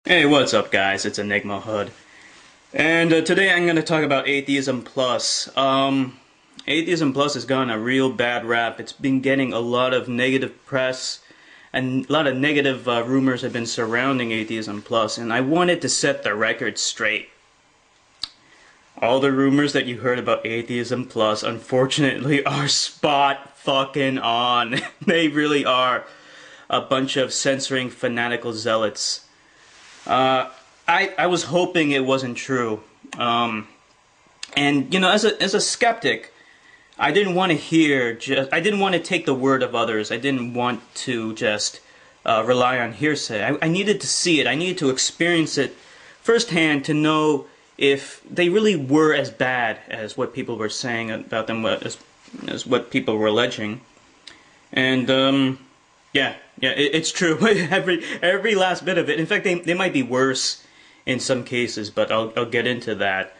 Hey, what's up guys? It's Enigma Hood. And today I'm going to talk about Atheism Plus. Atheism Plus has gotten a real bad rap. It's been getting a lot of negative press, and a lot of negative rumors have been surrounding Atheism Plus, and I wanted to set the record straight. All the rumors that you heard about Atheism Plus, unfortunately, are spot fucking on. They really are a bunch of censoring fanatical zealots. I was hoping it wasn't true, and you know, as a skeptic, I didn't want to take the word of others. I didn't want to just rely on hearsay. I needed to see it. I needed to experience it firsthand to know if they really were as bad as what people were saying about them, as what people were alleging, and yeah, it's true. every last bit of it. In fact, they might be worse in some cases, but I'll get into that.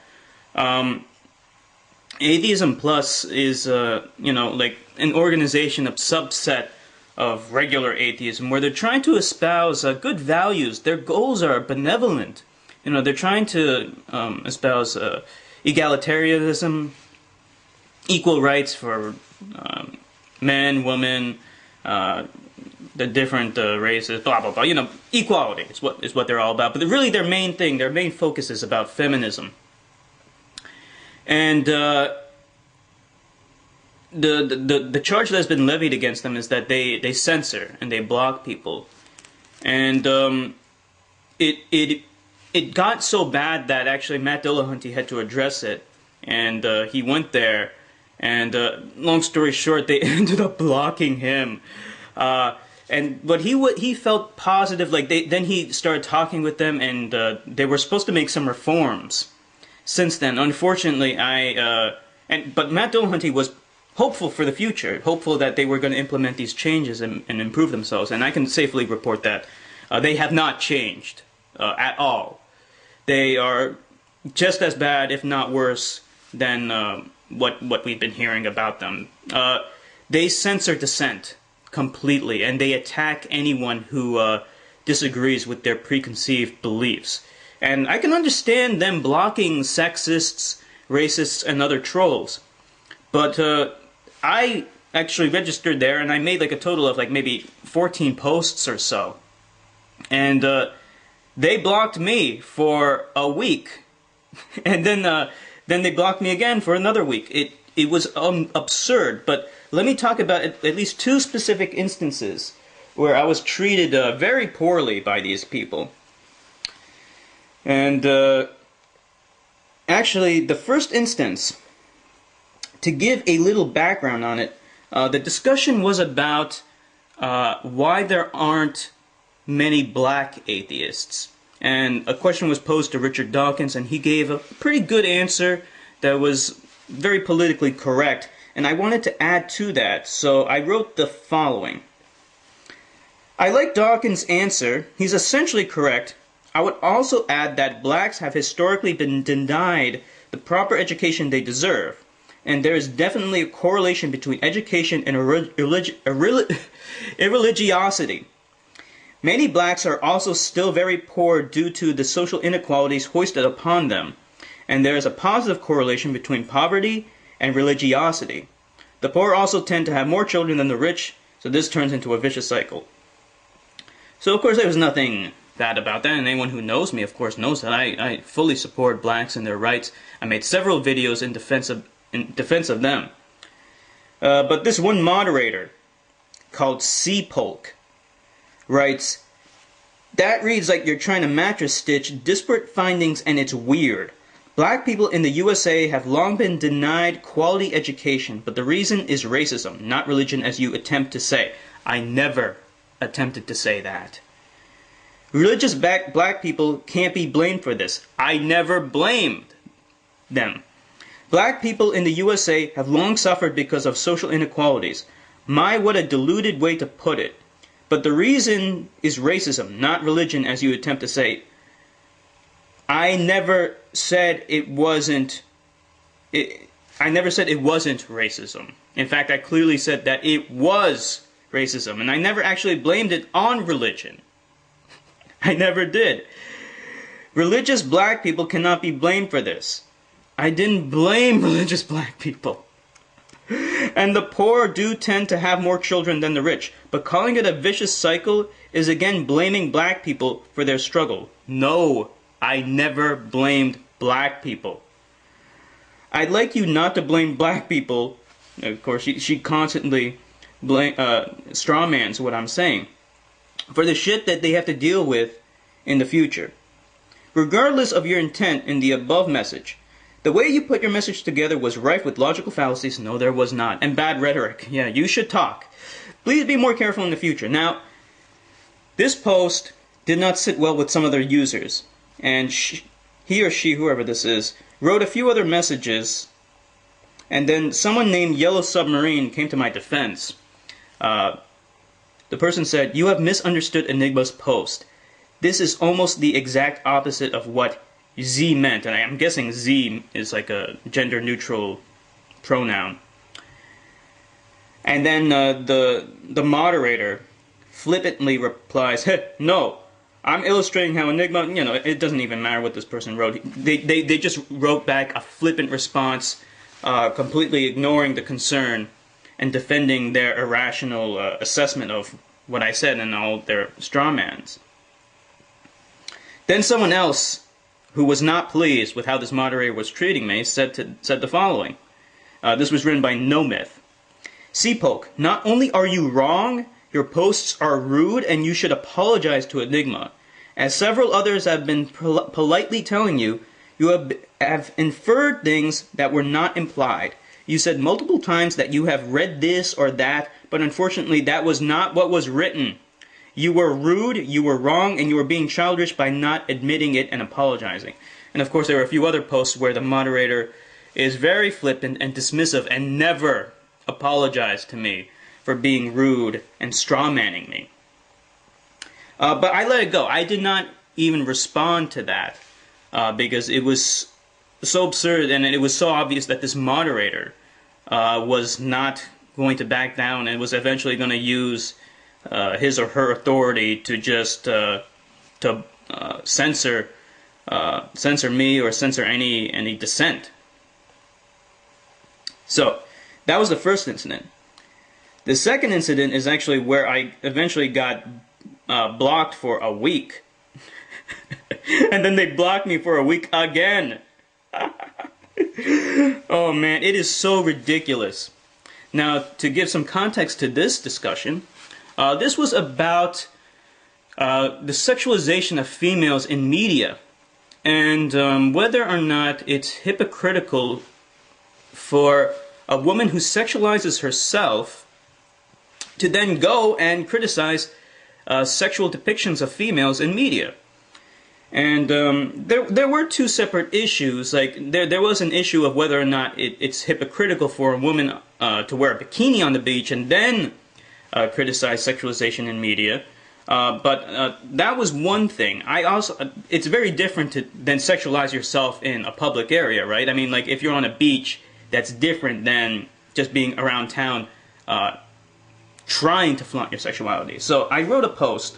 Atheism Plus is you know, like an organization, a subset of regular atheism, where they're trying to espouse good values. Their goals are benevolent. You know, they're trying to espouse egalitarianism, equal rights for men, women, the different races, blah blah blah. You know, equality is what they're all about. But really, their main focus is about feminism. And the charge that's been levied against them is that they censor and they block people, and it got so bad that actually Matt Dillahunty had to address it, and he went there, and long story short, they ended up blocking him. But he felt positive. Like then he started talking with them, and they were supposed to make some reforms. Since then, unfortunately, but Matt Dillahunty was hopeful for the future, hopeful that they were going to implement these changes and improve themselves. And I can safely report that they have not changed at all. They are just as bad, if not worse, than what we've been hearing about them. They censor dissent completely, and they attack anyone who disagrees with their preconceived beliefs. And I can understand them blocking sexists, racists, and other trolls. But I actually registered there, and I made like a total of like maybe 14 posts or so. And they blocked me for a week. And then they blocked me again for another week. It was absurd. But let me talk about at least two specific instances where I was treated very poorly by these people. And actually, the first instance, to give a little background on it, the discussion was about why there aren't many black atheists. And a question was posed to Richard Dawkins, and he gave a pretty good answer that was very politically correct. And I wanted to add to that, so I wrote the following. I like Dawkins' answer. He's essentially correct. I would also add that blacks have historically been denied the proper education they deserve, and there is definitely a correlation between education and irreligiosity. Many blacks are also still very poor due to the social inequalities hoisted upon them, and there is a positive correlation between poverty and religiosity. The poor also tend to have more children than the rich, so this turns into a vicious cycle. So of course there was nothing bad about that, and anyone who knows me of course knows that I fully support blacks and their rights. I made several videos in defense of them. But this one moderator, called C-Polk, writes, that reads like you're trying to mattress stitch disparate findings, and it's weird. Black people in the USA have long been denied quality education, but the reason is racism, not religion as you attempt to say. I never attempted to say that. Religious black people can't be blamed for this. I never blamed them. Black people in the USA have long suffered because of social inequalities. My, what a deluded way to put it. But the reason is racism, not religion as you attempt to say. I never said it wasn't racism. In fact, I clearly said that it was racism, and I never actually blamed it on religion. I never did. Religious black people cannot be blamed for this. I didn't blame religious black people. And the poor do tend to have more children than the rich. But calling it a vicious cycle is again blaming black people for their struggle. No, I never blamed black people. I'd like you not to blame black people. Of course, she constantly strawmans what I'm saying. For the shit that they have to deal with in the future. Regardless of your intent in the above message, the way you put your message together was rife with logical fallacies. No, there was not. And bad rhetoric. Yeah, you should talk. Please be more careful in the future. Now, this post did not sit well with some other users. And he or she, whoever this is, wrote a few other messages. And then someone named Yellow Submarine came to my defense. The person said, "You have misunderstood Enigma's post. This is almost the exact opposite of what Z meant." And I'm guessing Z is like a gender-neutral pronoun. And then the moderator flippantly replies, "Hey, no, I'm illustrating how Enigma," you know, it doesn't even matter what this person wrote. They just wrote back a flippant response, completely ignoring the concern and defending their irrational assessment of what I said and all their strawmans. Then someone else, who was not pleased with how this moderator was treating me, said the following. This was written by No Myth. "Cpoke, not only are you wrong, your posts are rude and you should apologize to Enigma. As several others have been politely telling you, you have inferred things that were not implied. You said multiple times that you have read this or that, but unfortunately that was not what was written. You were rude, you were wrong, and you were being childish by not admitting it and apologizing." And of course there were a few other posts where the moderator is very flippant and dismissive and never apologized to me for being rude and strawmanning me. But I let it go. I did not even respond to that because it was so absurd and it was so obvious that this moderator was not going to back down and was eventually going to use his or her authority to just censor me or censor any dissent. So that was the first incident. The second incident is actually where I eventually got blocked for a week. And then they blocked me for a week again. Oh man, it is so ridiculous. Now, to give some context to this discussion, this was about the sexualization of females in media and whether or not it's hypocritical for a woman who sexualizes herself to then go and criticize sexual depictions of females in media. And there were two separate issues. Like there was an issue of whether or not it's hypocritical for a woman to wear a bikini on the beach and then criticize sexualization in media. But that was one thing. It's very different than sexualize yourself in a public area, right? I mean, like if you're on a beach, that's different than just being around town trying to flaunt your sexuality. So I wrote a post,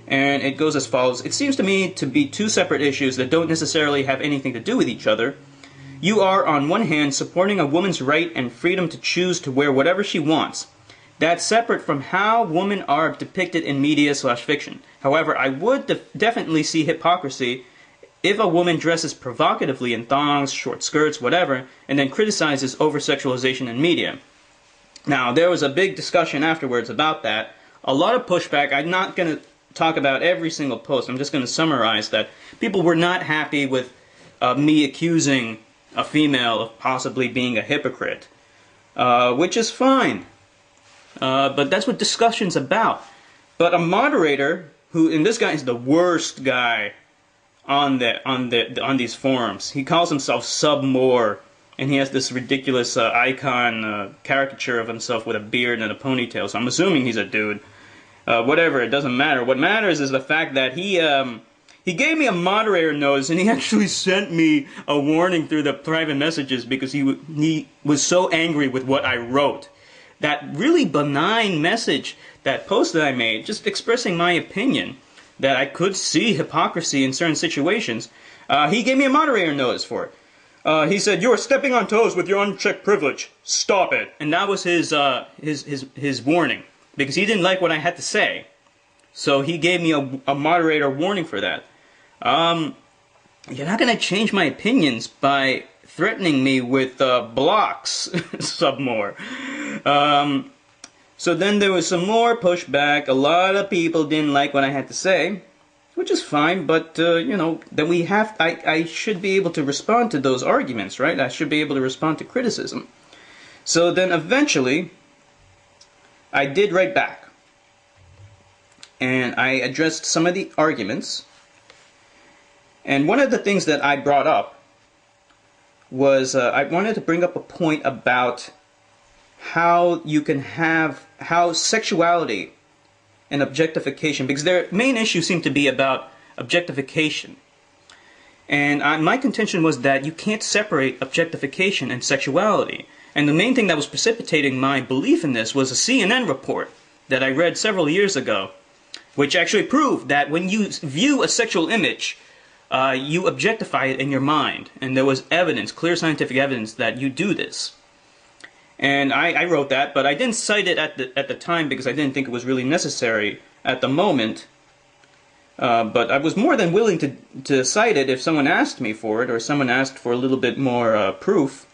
and it goes as follows. It seems to me to be two separate issues that don't necessarily have anything to do with each other. You are, on one hand, supporting a woman's right and freedom to choose to wear whatever she wants. That's separate from how women are depicted in media/fiction. However, I would definitely see hypocrisy if a woman dresses provocatively in thongs, short skirts, whatever, and then criticizes over-sexualization in media. Now, there was a big discussion afterwards about that. A lot of pushback. I'm not going to talk about every single post. I'm just going to summarize that people were not happy with me accusing a female of possibly being a hypocrite, which is fine. But that's what discussion's about. But a moderator, and this guy is the worst guy on these forums. He calls himself Submore, and he has this ridiculous icon caricature of himself with a beard and a ponytail. So I'm assuming he's a dude. Whatever, it doesn't matter. What matters is the fact that he gave me a moderator notice, and he actually sent me a warning through the private messages because he was so angry with what I wrote. That really benign message, that post that I made, just expressing my opinion, that I could see hypocrisy in certain situations, he gave me a moderator notice for it. He said, "You are stepping on toes with your unchecked privilege. Stop it." And that was his warning, because he didn't like what I had to say. So he gave me a moderator warning for that. You're not going to change my opinions by threatening me with blocks, Submore. So then there was some more pushback. A lot of people didn't like what I had to say, which is fine, but, you know, then I should be able to respond to those arguments, right? I should be able to respond to criticism. So then eventually, I did write back. And I addressed some of the arguments. And one of the things that I brought up was I wanted to bring up a point about how sexuality and objectification, because their main issue seemed to be about objectification. And my contention was that you can't separate objectification and sexuality. And the main thing that was precipitating my belief in this was a CNN report that I read several years ago, which actually proved that when you view a sexual image, you objectify it in your mind. And there was evidence, clear scientific evidence, that you do this. And I wrote that, but I didn't cite it at the time because I didn't think it was really necessary at the moment. But I was more than willing to cite it if someone asked me for it, or someone asked for a little bit more proof.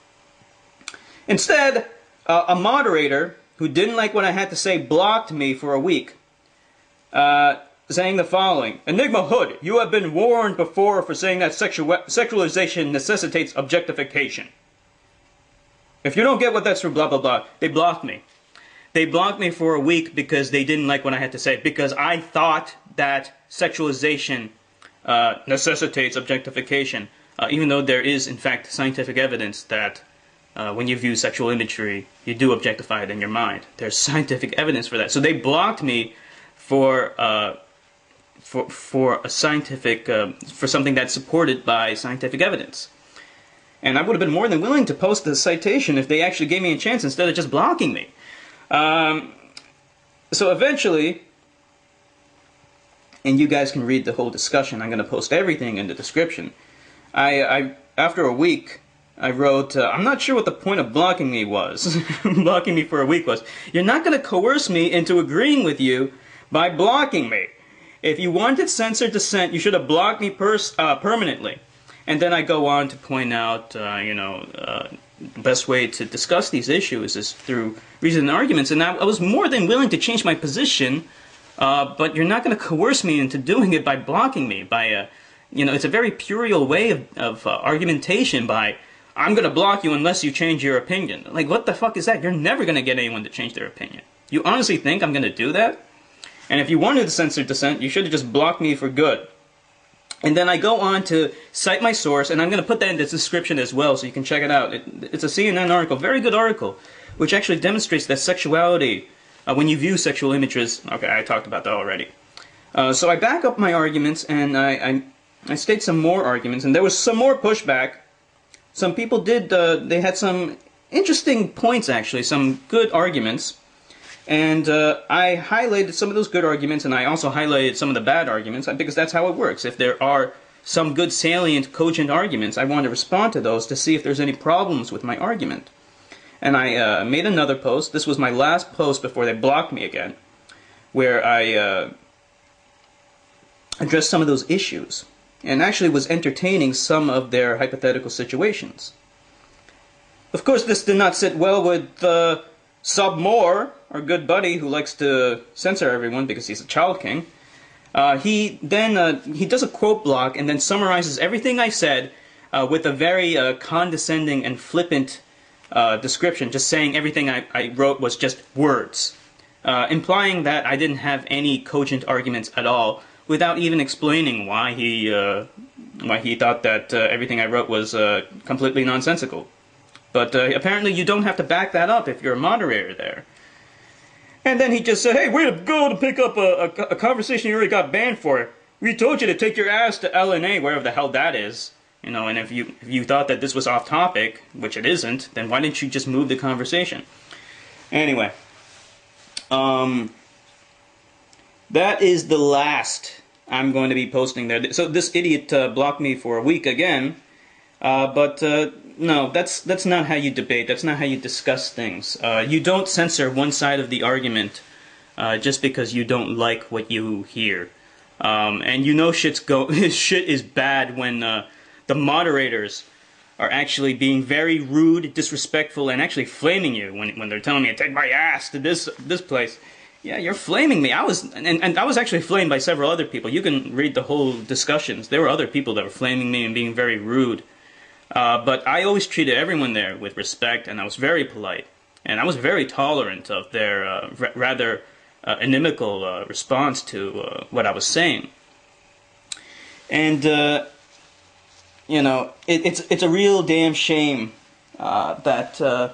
Instead, a moderator who didn't like what I had to say blocked me for a week, saying the following: "Enigma Hood, you have been warned before for saying that sexualization necessitates objectification. If you don't get what that's for, blah, blah, blah." They blocked me. They blocked me for a week because they didn't like what I had to say, because I thought that sexualization necessitates objectification, even though there is, in fact, scientific evidence that when you view sexual imagery, you do objectify it in your mind. There's scientific evidence for that. So they blocked me for a scientific, for something that's supported by scientific evidence. And I would have been more than willing to post the citation if they actually gave me a chance instead of just blocking me. So eventually, and you guys can read the whole discussion, I'm going to post everything in the description. After a week, I wrote, "I'm not sure what the point of blocking me was." Blocking me for a week was, "You're not going to coerce me into agreeing with you by blocking me. If you wanted censored dissent, you should have blocked me permanently." And then I go on to point out, the best way to discuss these issues is through reason and arguments. And I was more than willing to change my position, but you're not going to coerce me into doing it by blocking me. It's a very puerile way of argumentation by, "I'm going to block you unless you change your opinion." Like, what the fuck is that? You're never going to get anyone to change their opinion. You honestly think I'm going to do that? And if you wanted to censor dissent, you should have just blocked me for good. And then I go on to cite my source, and I'm going to put that in the description as well, so you can check it out. It's a CNN article, very good article, which actually demonstrates that sexuality, when you view sexual images, okay, I talked about that already. So I back up my arguments, and I state some more arguments, and there was some more pushback. Some people they had some interesting points, actually, some good arguments. And I highlighted some of those good arguments, and I also highlighted some of the bad arguments, because that's how it works. If there are some good, salient, cogent arguments, I want to respond to those to see if there's any problems with my argument. And I made another post. This was my last post before they blocked me again, where I addressed some of those issues, and actually was entertaining some of their hypothetical situations. Of course, this did not sit well with Submore, our good buddy who likes to censor everyone because he's a child king. He does a quote block and then summarizes everything I said with a very condescending and flippant description, just saying everything I wrote was just words, implying that I didn't have any cogent arguments at all, without even explaining why he thought that everything I wrote was completely nonsensical. But apparently you don't have to back that up if you're a moderator there. And then he just said, "Hey, way to go to pick up a conversation you already got banned for. We told you to take your ass to LNA, wherever the hell that is. And if you thought that this was off topic, which it isn't, then why didn't you just move the conversation?" Anyway, that is the last I'm going to be posting there. So this idiot blocked me for a week again, but no, that's not how you debate. That's not how you discuss things. You don't censor one side of the argument just because you don't like what you hear. And you know shit is bad when the moderators are actually being very rude, disrespectful, and actually flaming you when they're telling me to take my ass to this place. Yeah, you're flaming me. I was actually flamed by several other people. You can read the whole discussions. There were other people that were flaming me and being very rude. But I always treated everyone there with respect, and I was very polite. And I was very tolerant of their rather inimical response to what I was saying. And, you know, it's a real damn shame that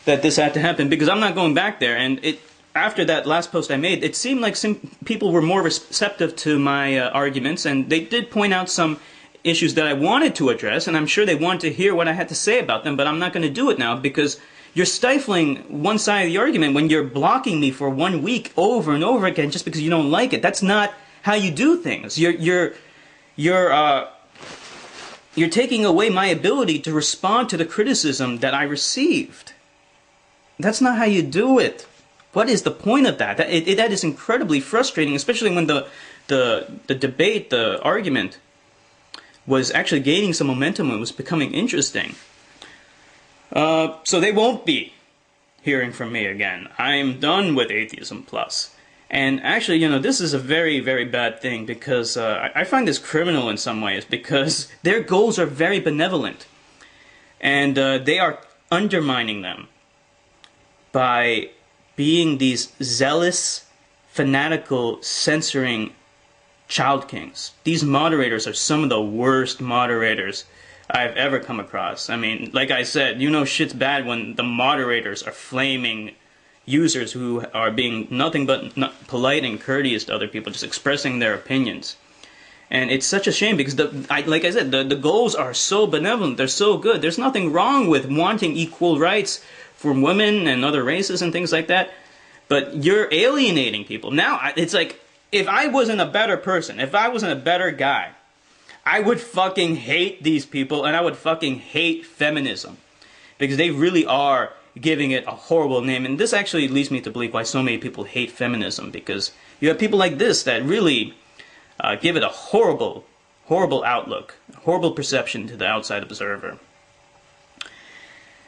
this had to happen, because I'm not going back there. And after that last post I made, it seemed like some people were more receptive to my arguments, and they did point out some issues that I wanted to address, and I'm sure they wanted to hear what I had to say about them, but I'm not going to do it now, because you're stifling one side of the argument when you're blocking me for 1 week over and over again just because you don't like it. That's not how you do things. You're taking away my ability to respond to the criticism that I received. That's not how you do it. What is the point of that? That is incredibly frustrating, especially when the debate, the argument, was actually gaining some momentum and was becoming interesting. So they won't be hearing from me again. I'm done with Atheism Plus. And actually, you know, this is a very, very bad thing, because I find this criminal in some ways, because their goals are very benevolent. And they are undermining them by being these zealous, fanatical, censoring child kings. These moderators are some of the worst moderators I've ever come across. I mean, like I said, you know shit's bad when the moderators are flaming users who are being nothing but polite and courteous to other people, just expressing their opinions. And it's such a shame, because, like I said, the goals are so benevolent, they're so good. There's nothing wrong with wanting equal rights for women and other races and things like that, but you're alienating people. Now, it's like, if I wasn't a better person, if I wasn't a better guy, I would fucking hate these people, and I would fucking hate feminism, because they really are giving it a horrible name. And this actually leads me to believe why so many people hate feminism, because you have people like this that really give it a horrible, horrible outlook, horrible perception to the outside observer.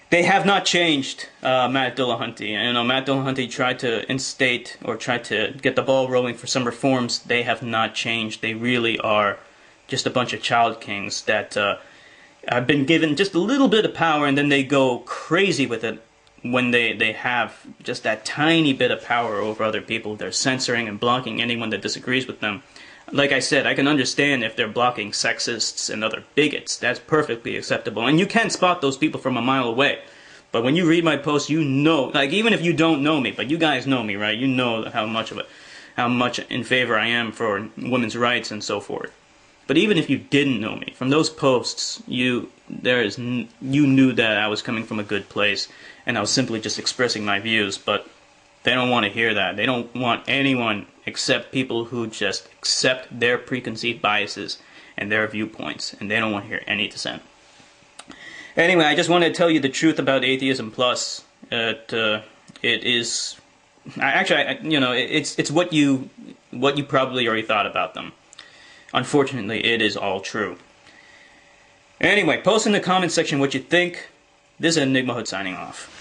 They have not changed Matt Dillahunty. You know, Matt Dillahunty tried to instate or tried to get the ball rolling for some reforms. They have not changed. They really are just a bunch of child kings that have been given just a little bit of power, and then they go crazy with it when they have just that tiny bit of power over other people. They're censoring and blocking anyone that disagrees with them. Like I said, I can understand if they're blocking sexists and other bigots. That's perfectly acceptable. And you can spot those people from a mile away. But when you read my posts, you know, like, even if you don't know me, but you guys know me, right? You know how much in favor I am for women's rights and so forth. But even if you didn't know me, from those posts, you knew that I was coming from a good place, and I was simply just expressing my views. But they don't want to hear that. They don't want anyone except people who just accept their preconceived biases and their viewpoints, and they don't want to hear any dissent. Anyway, I just wanted to tell you the truth about Atheism Plus. It is, you know, it's what you probably already thought about them. Unfortunately, it is all true. Anyway, post in the comment section what you think. This is Enigma Hood signing off.